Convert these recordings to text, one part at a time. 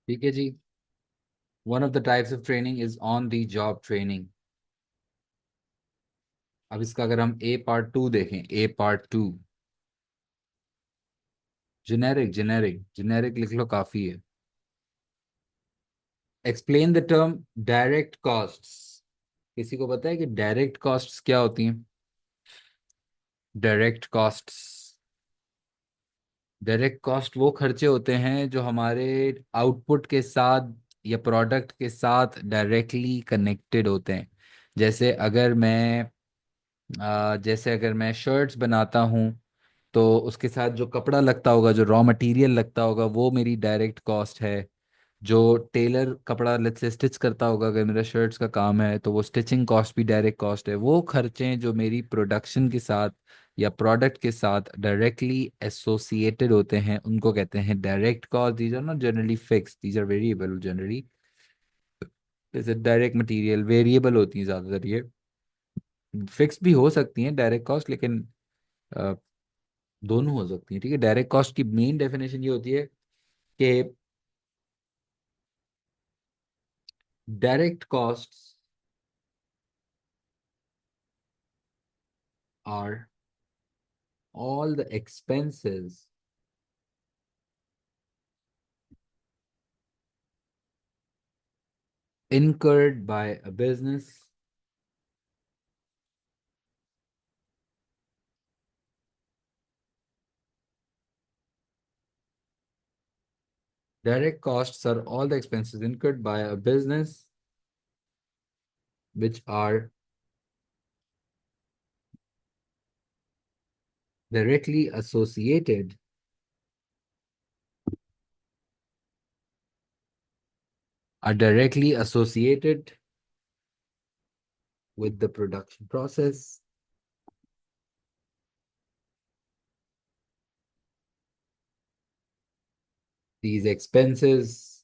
ठीक है जी। One of the types of training is on the job training. अब इसका अगर हम ए पार्ट टू देखें, A part two, generic generic generic लिख लो, काफी है। Explain the term direct costs. किसी को पता है कि डायरेक्ट कॉस्ट्स क्या होती हैं? डायरेक्ट कॉस्ट्स, डायरेक्ट कॉस्ट वो खर्चे होते हैं जो हमारे आउटपुट के साथ या प्रोडक्ट के साथ डायरेक्टली कनेक्टेड होते हैं। जैसे अगर मैं जैसे अगर मैं शर्ट्स बनाता हूँ, तो उसके साथ जो कपड़ा लगता होगा, जो रॉ मटेरियल लगता होगा, वो मेरी डायरेक्ट कॉस्ट है। जो टेलर कपड़ा लेट्स से स्टिच करता होगा, अगर मेरा शर्ट्स का काम है, तो वो स्टिचिंग कॉस्ट भी डायरेक्ट कॉस्ट है। वो खर्चे जो मेरी प्रोडक्शन के साथ या प्रोडक्ट के साथ डायरेक्टली एसोसिएटेड होते हैं, उनको कहते हैं direct cost. These are not generally fix, these are variable generally. जैसे डायरेक्ट मटेरियल वेरिएबल होती हैं ज़्यादातर, ये फिक्स भी हो सकती हैं डायरेक्ट कॉस्ट, लेकिन अ, दोनों हो सकती हैं। ठीक है, डायरेक्ट कॉस्ट की मेन डेफिनेशन ये होती है कि direct costs are all the expenses incurred by a business direct costs are all the expenses incurred by a business which directly associated are directly associated with the production process. These expenses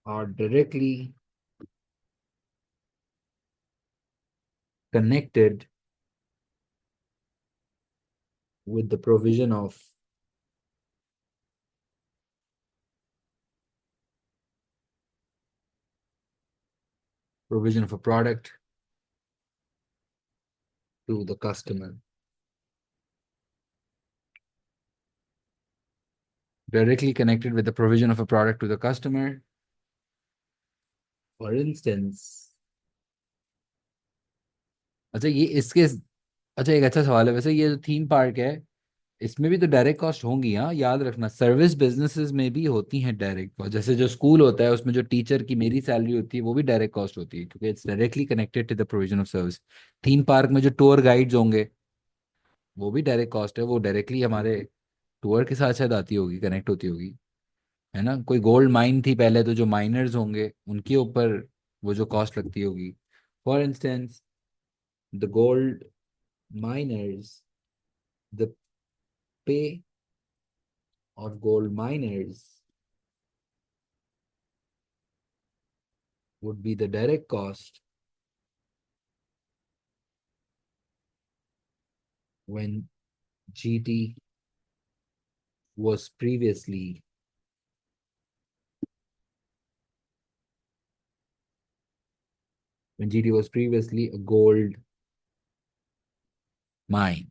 are directly connected with the provision of a product to the customer. Directly connected with the provision of a product to the customer. For instance, अच्छा ये इसके अच्छा, एक अच्छा सवाल है वैसे। ये जो थीम पार्क है, इसमें भी तो डायरेक्ट कॉस्ट होंगी। हाँ, याद रखना, सर्विस बिजनेसेस में भी होती हैं डायरेक्ट कॉस्ट। जैसे जो स्कूल होता है, उसमें जो टीचर की मेरी सैलरी होती है, वो भी डायरेक्ट कॉस्ट होती है, क्योंकि it's directly connected to the provision of service. Theme park में जो टूर गाइड्स होंगे, वो भी डायरेक्ट कॉस्ट है, वो डायरेक्टली हमारे टूर के साथ शायद आती होगी, कनेक्ट होती होगी। है ना? कोई गोल्ड माइन थी पहले, तो जो माइनर्स होंगे उनके ऊपर वो जो कॉस्ट लगती होगी। For instance, the gold miners, the pay of gold miners would be the direct cost when GT was previously a gold mine.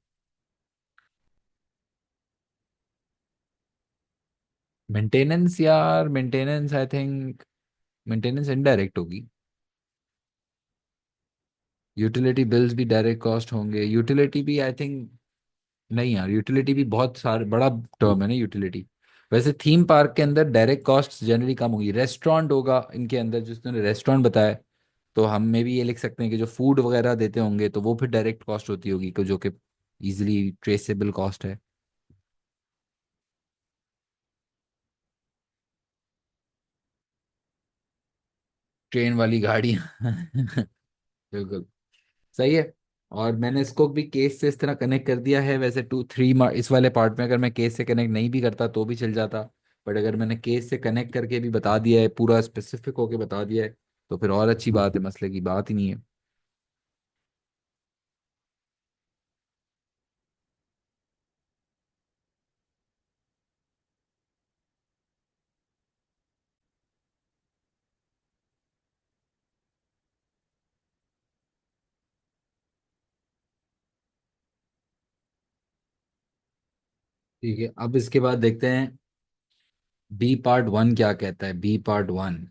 Maintenance यार, maintenance I think maintenance indirect होगी। यूटिलिटी बिल्स भी direct cost होंगे। Utility भी I think, नहीं यार, utility भी बहुत सारे बड़ा टर्म है ना यूटिलिटी। वैसे थीम पार्क के अंदर डायरेक्ट कॉस्ट जनरली कम होगी। रेस्टोरेंट होगा इनके अंदर, जिसने रेस्टोरेंट बताया, तो हम में भी ये लिख सकते हैं कि जो फूड वगैरह देते होंगे, तो वो फिर डायरेक्ट कॉस्ट होती होगी, जो कि इजीली ट्रेसेबल कॉस्ट है। ट्रेन वाली गाड़ियाँ बिल्कुल सही है। और मैंने इसको भी केस से इस तरह कनेक्ट कर दिया है। वैसे टू थ्री इस वाले पार्ट में अगर मैं केस से कनेक्ट नहीं भी करता तो भी चल जाता, बट अगर मैंने केस से कनेक्ट करके भी बता दिया है, पूरा स्पेसिफिक होके बता दिया है, तो फिर और अच्छी बात है, मसले की बात ही नहीं है। ठीक है, अब इसके बाद देखते हैं बी पार्ट वन क्या कहता है। B part one,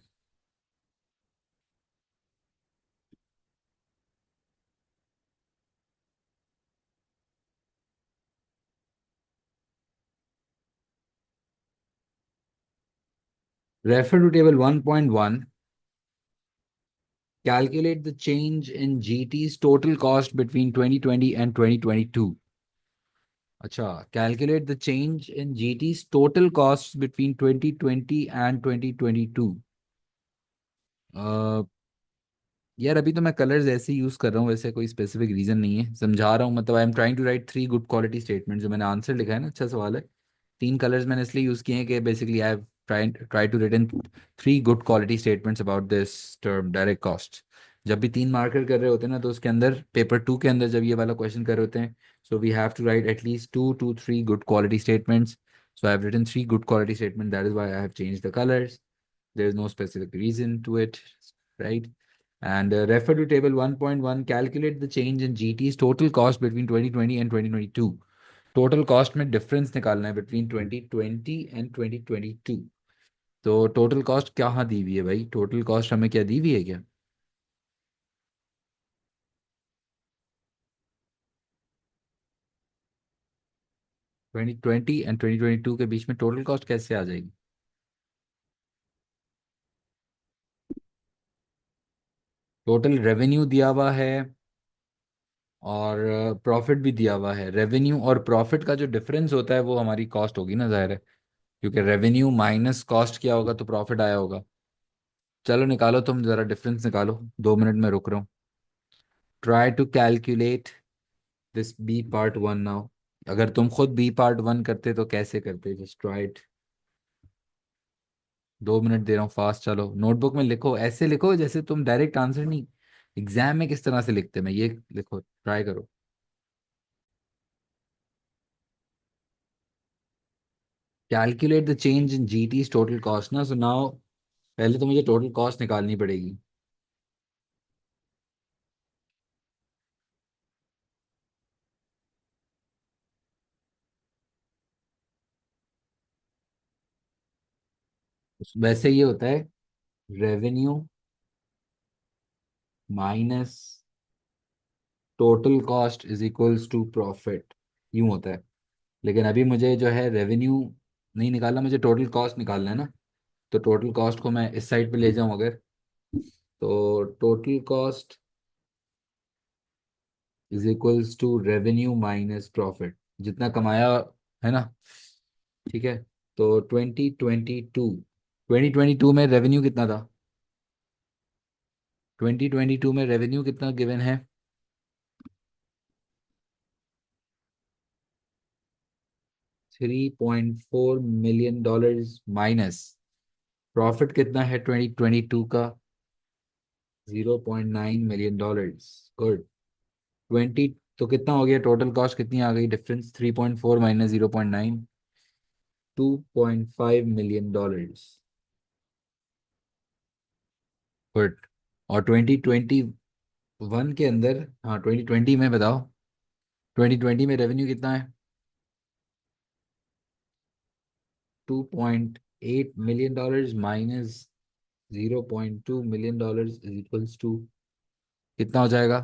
refer to table 1.1, calculate the change in GT's total cost between 2020 and 2022. अच्छा, calculate the change in GT's total costs between 2020 and 2022. यार अभी तो मैं कलर्स ऐसे यूज कर रहा हूँ, वैसे कोई स्पेसिफिक रीजन नहीं है, समझा रहा हूँ। मतलब I am trying to write three good quality statement. जो मैंने आंसर लिखा है ना, अच्छा सवाल है। तीन कलर्स मैंने इसलिए यूज किए हैं कि basically I have try to written three good quality statements about this term direct cost. जब भी तीन मार्कर कर रहे होते हैं ना, तो उसके अंदर पेपर टू के अंदर जब ये वाला क्वेश्चन कर रहे होते हैं, so we have to write at least two two three good quality statements. So I have written three good quality statements. That is why I have changed the colors. There is no specific reason to it, right? And refer to table 1.1. Calculate the change in GT's total cost between 2020 and 2022. Total cost में difference निकालना है between 2020 and 2022. तो total cost क्या दी हुई है भाई? Total cost हमें क्या दी हुई है क्या? 2020 एंड 2022 के बीच में टोटल कॉस्ट कैसे आ जाएगी? टोटल रेवेन्यू दिया हुआ है और प्रॉफिट भी दिया हुआ है। रेवेन्यू और प्रॉफिट का जो डिफरेंस होता है वो हमारी कॉस्ट होगी ना, जाहिर है। क्योंकि रेवेन्यू माइनस कॉस्ट किया होगा तो प्रॉफिट आया होगा। चलो निकालो, तुम जरा डिफरेंस निकालो। 2 मिनट में रुक रहा हूँ। Try to calculate this B part one now. अगर तुम खुद बी पार्ट वन करते तो कैसे करते? Just try it. 2 मिनट दे रहा हूँ, फास्ट चलो। नोटबुक में लिखो, ऐसे लिखो जैसे तुम डायरेक्ट आंसर नहीं, एग्जाम में किस तरह से लिखते हैं मैं, ये लिखो, ट्राई करो। Calculate the change in G T total cost ना, सुनाओ। पहले तो मुझे टोटल कॉस्ट निकालनी पड़ेगी। वैसे ये होता है, revenue minus total cost is equals to profit, यूं होता है। लेकिन अभी मुझे जो है रेवेन्यू नहीं निकालना, मुझे टोटल कॉस्ट निकालना है ना। तो टोटल कॉस्ट को मैं इस साइड पे ले जाऊं अगर, तो total cost is equals to revenue minus profit, जितना कमाया है ना। ठीक है, तो 2022 में रेवेन्यू कितना था? 2022 में रेवेन्यू कितना गिवन है? 3.4 मिलियन डॉलर्स माइनस प्रॉफिट कितना है 2022 का? 0.9 मिलियन डॉलर्स। गुड। 20, तो कितना हो गया टोटल कॉस्ट, कितनी आ गई difference? 3.4 minus 0.9, 2.5 million dollars. Good. और 2021 के अंदर, हाँ 2020 में बताओ, 2020 में रेवेन्यू कितना है? 2.8 million dollars minus 0.2 million dollars is equals to कितना हो जाएगा?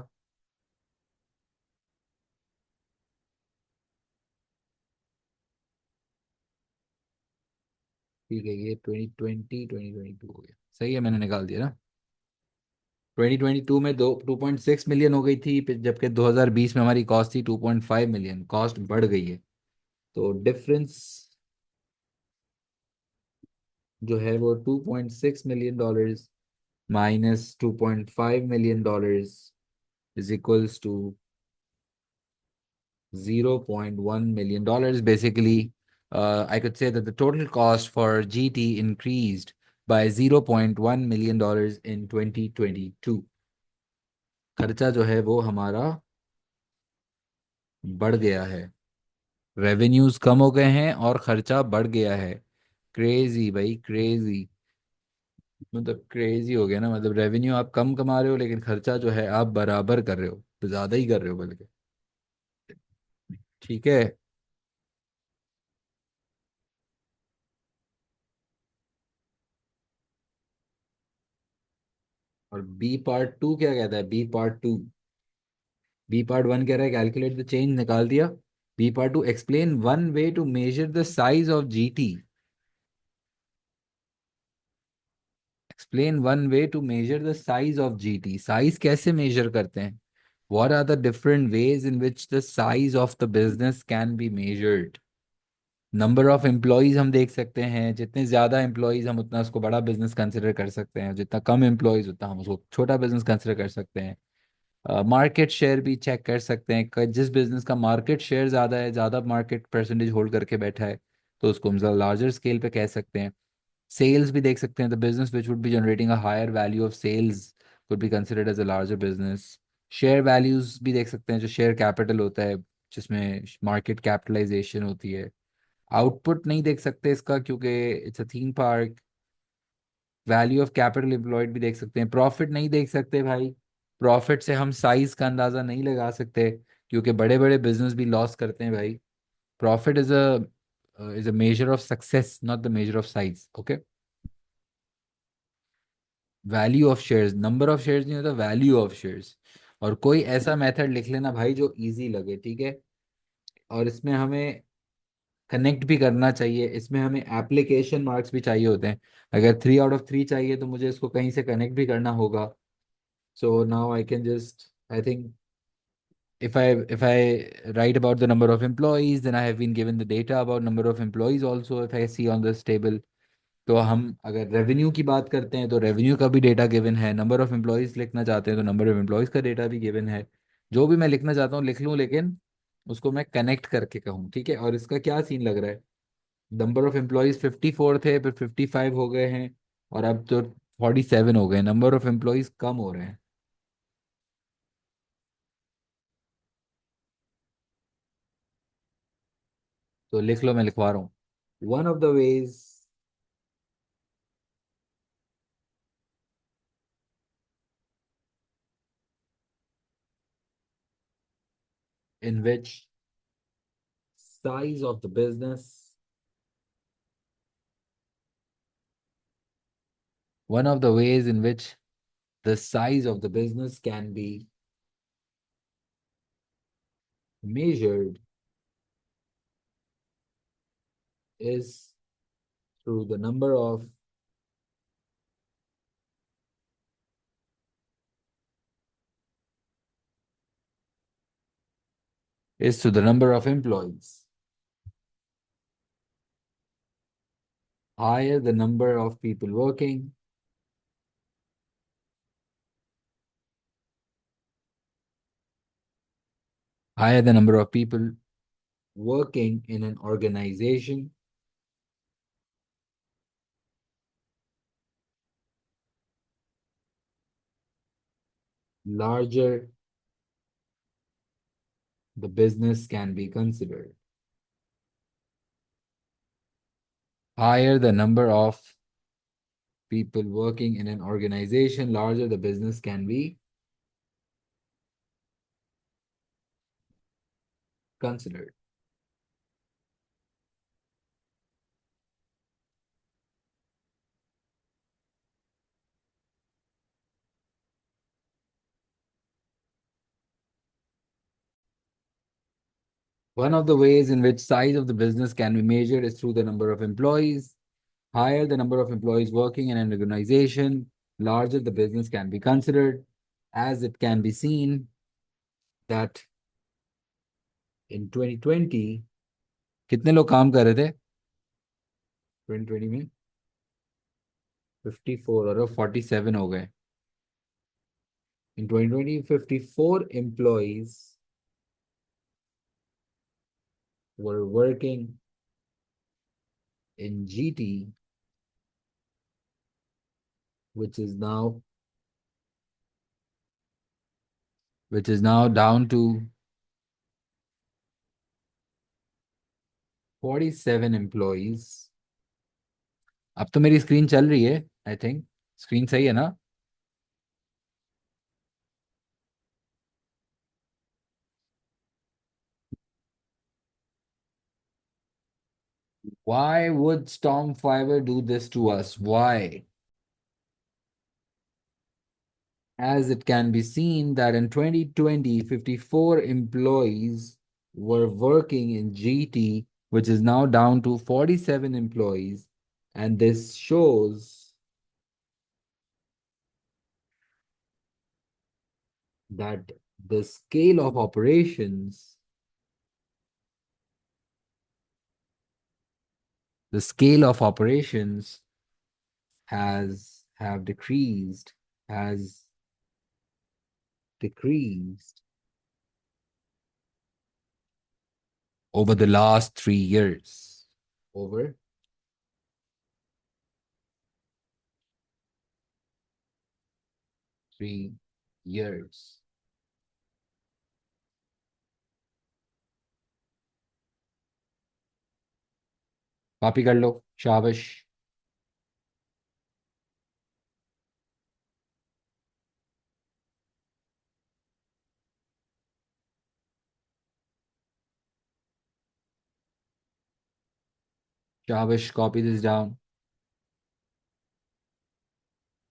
ठीक है, ये 2022 हो गया, सही है, मैंने निकाल दिया ना। 2022 में 2.6 मिलियन हो गई थी, जबकि 2020 में हमारी कॉस्ट थी 2.5 मिलियन। कॉस्ट बढ़ गई है, तो डिफरेंस जो है वो 2.6 million dollars minus 2.5 million dollars is equals to 0.1 million dollars. Basically, I could say that the total cost for GT increased by $0.1 million in 2022. खर्चा जो है वो हमारा बढ़ गया है। रेवेन्यूज कम हो गए हैं और खर्चा बढ़ गया है। क्रेजी भाई, क्रेजी। मतलब क्रेजी हो गया ना, मतलब रेवेन्यू आप कम कमा रहे हो लेकिन खर्चा जो है आप बराबर कर रहे हो, तो ज्यादा ही कर रहे हो बल्कि। ठीक है। और बी पार्ट टू क्या कहता है? बी पार्ट वन कह रहा है कैलकुलेट द चेंज, निकाल दिया। B part two, explain one way to measure the size of GT. Explain one way to measure the size of GT, size कैसे measure करते हैं? What are the different ways in which the size of the business can be measured? Number of employees हम देख सकते हैं, जितने ज्यादा employees हम उतना उसको बड़ा बिजनेस कंसिडर कर सकते हैं, जितना कम एम्प्लॉयज उतना हम उसको छोटा बिजनेस कंसिडर कर सकते हैं। मार्केट शेयर भी चेक कर सकते हैं, जिस बिजनेस का मार्केट शेयर ज़्यादा है, ज़्यादा मार्केट परसेंटेज होल्ड करके बैठा है, तो उसको हम लार्जर स्केल पे कह सकते हैं। सेल्स भी देख सकते हैं, the business which would be generating a higher value of sales could be considered as a larger business. Share values भी देख सकते हैं, जो शेयर कैपिटल होता है, जिसमें मार्केट कैपिटलाइजेशन होती है। आउटपुट नहीं देख सकते इसका, क्योंकि it's a theme park. Value of capital employed भी देख सकते हैं। प्रॉफिट नहीं देख सकते भाई, प्रॉफिट से हम साइज का अंदाजा नहीं लगा सकते, क्योंकि बड़े बड़े बिजनेस भी लॉस करते हैं भाई। Profit is a measure of success, not the measure of size. Okay. Value of shares, number of shares नहीं होता, वैल्यू ऑफ शेयर्स। और कोई ऐसा मेथड लिख लेना भाई जो इजी लगे, ठीक है। और इसमें हमें कनेक्ट भी करना चाहिए, इसमें हमें एप्लीकेशन मार्क्स भी चाहिए होते हैं। अगर 3 आउट ऑफ 3 चाहिए तो मुझे इसको कहीं से कनेक्ट भी करना होगा। So now I can just, I think, if I write about the number of employees, then I have been given the data about number of employees also, if I see on this table। तो हम अगर revenue की बात करते हैं तो revenue का भी डेटा गिवन है, नंबर ऑफ एम्प्लॉयज लिखना चाहते हैं तो नंबर ऑफ एम्प्लॉयज का डेटा भी गिवन है। जो भी मैं लिखना चाहता हूँ लिख लूँ, लेकिन उसको मैं कनेक्ट करके कहूँ, ठीक है। और इसका क्या सीन लग रहा है? नंबर ऑफ एम्प्लॉयज 54 थे, फिर 55 हो गए हैं, और अब तो 47 हो गए। नंबर ऑफ एम्प्लॉयज कम हो रहे हैं। तो लिख लो, मैं लिखवा रहा हूँ। One of the ways in which size of the business one of the ways in which the size of the business can be measured is through the number of employees. Higher the number of people working, higher the number of people working in an organization, larger the business can be considered. Higher the number of people working in an organization, larger the business can be considered. One of the ways in which size of the business can be measured is through the number of employees. Higher the number of employees working in an organization, larger the business can be considered, as it can be seen that in 2020 कितने लोग काम कर रहे थे? 2020 में 54, और अब 47 हो गए। In 2020, 54 employees were working in GT, which is now down to 47 employees। अब तो मेरी स्क्रीन चल रही है, आई थिंक स्क्रीन सही है ना? Why would Storm Fiber do this to us? Why? as it can be seen that in 2020, 54 employees were working in GT, which is now down to 47 employees. And this shows that the scale of operations, the scale of operations have has decreased over the last 3 years. Over 3 years. Copy कर लो शाबाश शाबाश copy this down